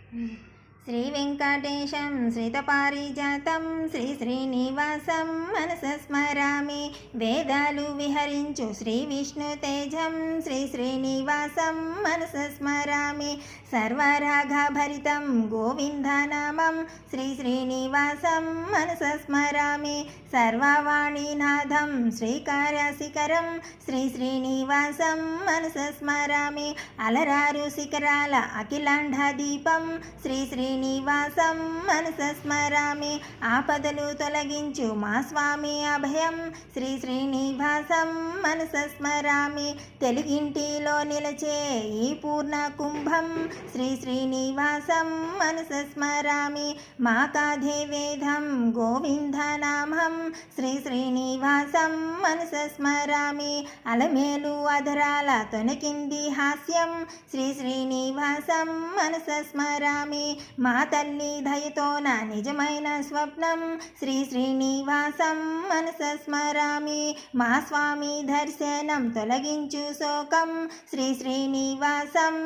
శ్రీ వెంకటేశం శ్రీతపారిజాతం శ్రీ శ్రీనివాసం మనస స్మరామి. వేదాలు విహరించు శ్రీ విష్ణు తేజం శ్రీ శ్రీనివాసం మనస స్మరామి. సర్వరాగభరితం గోవిందనామం శ్రీ శ్రీనివాసం మనస స్మరామి. సర్వవాణీనాథం శ్రీకారశిఖరం శ్రీ శ్రీనివాసం మనస స్మరామి. అలరారు శిఖరాల అఖిలాండదీపం శ్రీ శ్రీనివాసం మనస స్మరామి. ఆపదలు తొలగించు మా స్వామి అభయం శ్రీ శ్రీనివాసం మనస స్మరామి. తెలుగింటిలో నిలచే ఈ పూర్ణ కుంభం శ్రీ శ్రీనివాసం మనస స్మరామి. మాకాధే వేదం గోవిందనామం శ్రీ శ్రీనివాసం మనస స్మరామి. అలమేలు అధరాల తొనకింది హాస్యం శ్రీ శ్రీనివాసం మనస స్మరామి. మా తల్లి దయతోన నిజమైన స్వప్నం శ్రీ శ్రీనివాసం మనస స్మరామి. మా స్వామి దర్శనం తొలగించు శోకం శ్రీ శ్రీనివాసం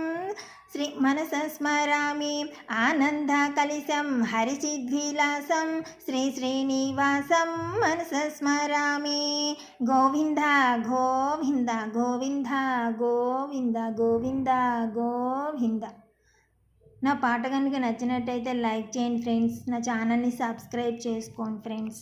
శ్రీ మనస స్మరామి. ఆనంద కలిశం హరిచిద్విలాసం శ్రీ శ్రీనివాసం మనస స్మరామి. గోవింద గోవింద గోవింద గోవింద గోవింద గోవింద. నా పాట కనుక నచ్చినట్టయితే లైక్ చేయండి ఫ్రెండ్స్. నా ఛానల్ని సబ్స్క్రైబ్ చేసుకోండి ఫ్రెండ్స్.